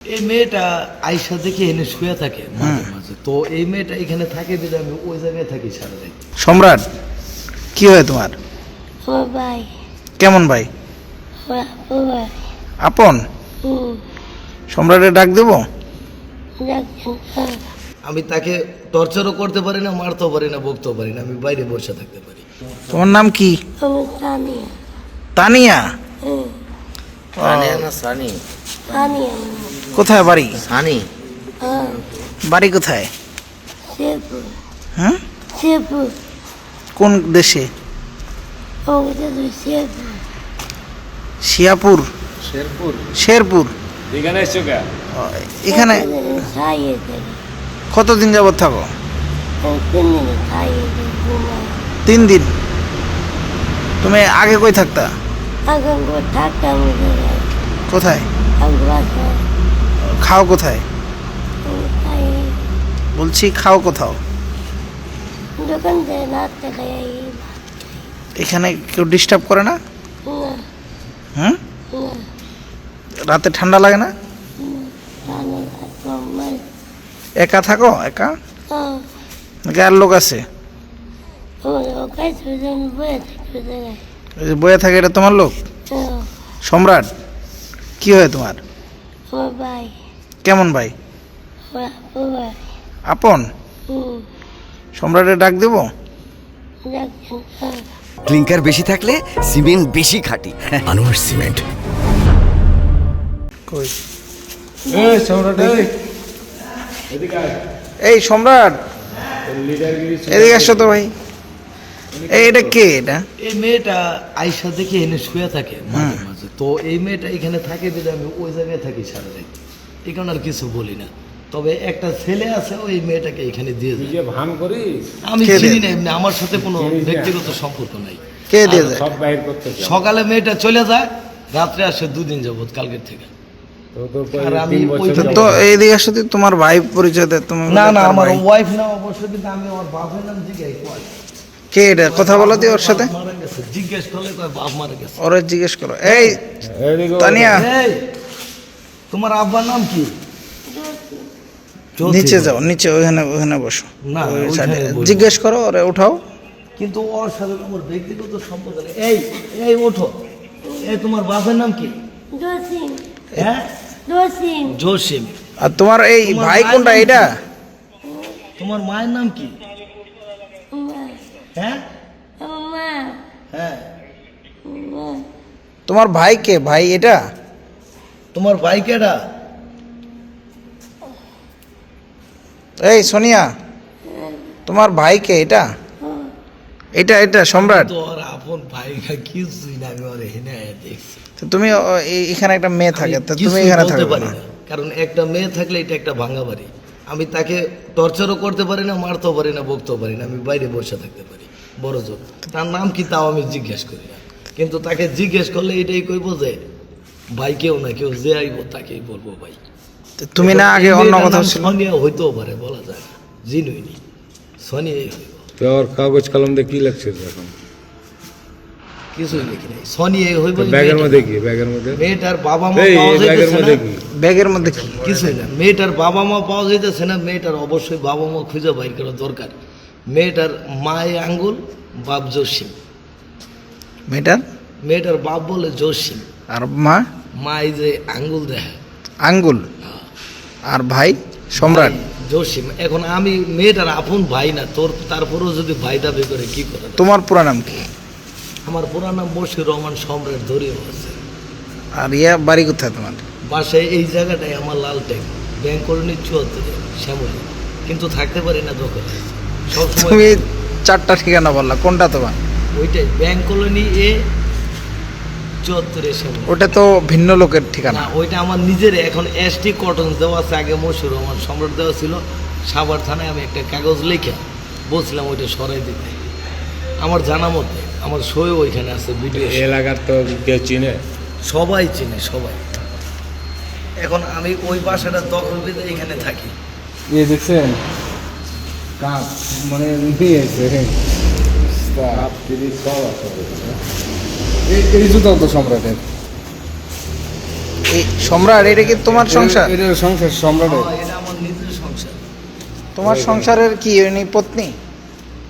এই মেয়েটা আইসা দেখে এনে শুয়ে থাকে মাঝে মাঝে, তো এই মেয়েটা এখানে থাকে দিলে আমি ওই জায়গায় থাকি সারাদিন। সম্রাট, কি হয় তোমার? আমার ভাই, কেমন ভাই? আমার আপু ভাই। আপন? সম্রাটের ডাক দেবো? দেখছেন না? আমি তাকে টর্চারও করতে পারি না, মারতেও পারি না, বকতেও পারি না, আমি বাইরে বসে থাকতে পারি। তোমার নাম কি? আমি তানিয়া। তানিয়া? সানিয়া না সানি? তানিয়া। কোথায় বাড়ি? সানি? বাড়ি কোথায়? শেরপুর। হ্যাঁ, শেরপুর। কোন দেশে? ওকে তো শেরপুর। শিয়াপুর? শেরপুর? শেরপুর। এখানে এসছো কে? এখানে খাইয়ে দেবে। কতদিন যাবত থাকো? 3 দিন খাইয়ে দেবে। 3 দিন। তুমি আগে কই থাকতা? এখন করে থাকতাম কোথায়? বাসায়। খাও কোথায়? খাইয়ে বলছি খাও কোথাও? দোকান থেকে নাচতে খাই। এখানে কেউ ডিস্টার্ব করে না? না হুম? না, রাতে ঠান্ডা লাগে না? জানি না তোমার। একা থাকো? একা নাকি আর লোক আছে? ওকে সুজন বয়ে থাকতে দেয়। ওই যে বয়ে থাকে, এটা তোমার লোক? সম্রাট, কি হয় তোমার? আমার ভাই, কেমন ভাই? আমার আপু ভাই। আপন? সম্রাটের ডাক দেবো? দেখছেন না? ক্লিংকার বেশি থাকলে সিমেন্ট বেশি খাঁটি। আনোয়ার সিমেন্ট। কই এই সম্রাট এই সম্রাট, এদিকে আসো তো ভাই। এই এটা কে? এটা এই মেয়েটা আইসা দেখে এনে শুয়ে থাকে মাঝে মাঝে, তো এই মেয়েটা এখানে থাকে দিলে আমি ওই জায়গায় থাকি সারাদিন। এই কারণে আর কিছু বলি না। তবে একটা ছেলে আছে, ওই মেয়েটাকে এখানে দিয়ে যায়। যে ভান করিস আমি কে চিনি দেয়? না, এমনি আমার সাথে কোনো ব্যক্তিগত সম্পর্ক নাই। কে দিয়ে যায়? সব বাইর করতে চাও। সকালে মেয়েটা চলে যায়, রাত্রে আসে 2 দিন যাবত, কালকের থেকে। তো তো আর আমি 3 ওই বছর তো এইদিকে আসো তো, তোমার ভাই পরিচয় দেয়। তুমি না বলে না, তার আমার ভাই। ওয়াইফ না অবশ্য, কিন্তু আমি আমার বাপের নাম জিজ্ঞাসা করি। কে এটা? কথা বলো দি ওর সাথে। মারা গেছে, জিজ্ঞেস করলে কয় বাপ মারা গেছে। ওরে জিজ্ঞেস করো। এই এদিকে তানিয়া, এই, তোমার আব্বার নাম কি? নিচে যাও, নিচে ওখানে ওখানে বসো। না, ওই ওইখানে সাইডে। বসবো। জিজ্ঞেস করো, ওরে উঠাও। কিন্তু ওর সাথে তো আমার ব্যক্তিগত সম্পর্ক নেই। এই এই ওঠো, এই তোমার বাপের নাম কি? দোসিন, হ্যাঁ, দোসিন। জসিম। আর তোমার এই তোমার ভাই মায়ের কোনটা? নাম এটা কি? তোমার মায়ের নাম কি? হ্যাঁ মা, হ্যাঁ, তোমার ভাই কে? ভাই এটা? তোমার ভাই কেডা? এই সোনিয়া, তোমার ভাই কে? এটা এটা এটা সম্রাট। তো ওর আপন ভাই কিছুই না, আমি ওর এখানে দেখছি। তো তুমি এখানে একটা মেয়ে থাকে, আমি তো তুমি কিছুই এখানে বলতে থাকবে পারি না? না, কারণ একটা মেয়ে থাকলে এটা একটা ভাঙা বাড়ি। আমি তাকে টর্চারও করতে পারি না, মারতেও পারি না, বকতেও পারি না, আমি বাইরে বসে থাকতে পারি বড় জোর। তার নাম কি তাও আমি জিজ্ঞেস করি না, কিন্তু তাকে জিজ্ঞেস করলে এটাই কইব যে ভাই কেউ না কেউ যে আইব তাকেই বলবো ভাই। তো তুমি না আগে অন্য কথা ছিল? সোনিয়া হইতেও পারে, বলা যায় না, জিনুইনি সোনিয়াই হইব। তোর কাগজ কলম দিয়ে কি লাগছে এখন? কিছুই লিখি নাই, সোনিয়াই হইব। ব্যাগের মধ্যে কি? ব্যাগের মধ্যে মেয়েটার বাবা মা এই পাওয়া ব্যাগের যাইতেছে মধ্যে না। কি? ব্যাগের মধ্যে কি? কিছুই না, মেয়েটার বাবা মা পাওয়া যাইতেছে না। মেয়েটার অবশ্যই বাবা মা খুঁজে বাইর করা দরকার। মেয়েটার মায়ে আঙ্গুল, বাপ জসিম। মেয়েটার বাপ বলে জসিম, আর মা মাই যে আঙ্গুল দেয় আঙ্গুল, আর ভাই সম্রাট। জসিম। এখন আমি মেয়েটার আপন ভাই না তোর, তারপরেও যদি ভাই দাবি করে কি করে? তোমার পুরা নাম কি? আমার পুরা নাম বশির রহমান সম্রাট, ধরেও আছে। আর ইয়া বাড়ি কোথায় তোমার? বাসায় এই জায়গাটাই আমার লাল ট্যাঙ্ক, ব্যাংক কলোনি 74 শ্যামলী, কিন্তু থাকতে পারি না দখলে সবসময়। তুমি 4টা ঠিকানা বললা, কোনটা তোমার? ওইটাই ব্যাংক কলোনি এ 74 শ্যামলী। ওটা তো ভিন্ন লোকের ঠিকানা। না, ওইটা আমার নিজের। এখন এসটি কটন দেওয়া আছে, আগে মশিউর রহমান সম্রাট দেওয়া ছিল। সাভার থানায় আমি একটা কাগজ লিখে বলছিলাম ওইটা সরাই দিতে। আমার জানা মতে আমার সই ওইখানে আছে, ভিডিও। এলাকার তো কেউ চিনে? সবাই চিনে, সবাই। এখন আমি ওই বাসাটা দখল পেতে এখানে থাকি। দেখছেন কাপ মানে নিয়েছে কাপ তিনি সব আছে। এই জুতো তো সম্রাটের। এই সম্রাট, এটা কি তোমার সংসার? এটা সংসার সম্রাটের। এটা আমার নিজের সংসার। তোমার সংসারের কি উনি পত্নী?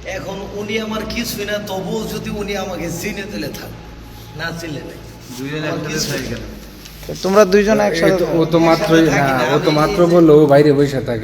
এখন উনি আমার কিছুই না, তবুও যদি উনি আমাকে চিনে দিলে থাক, না চিনলে নাই। আমার কিছুই না। তো তোমরা দুইজন এই একসাথে তো- থাকো? ও তো মাত্রই, একসাথে থাকি হ্যাঁ না, ও তো আমি- মাত্র বললো ও বাইরে বসে থাকে।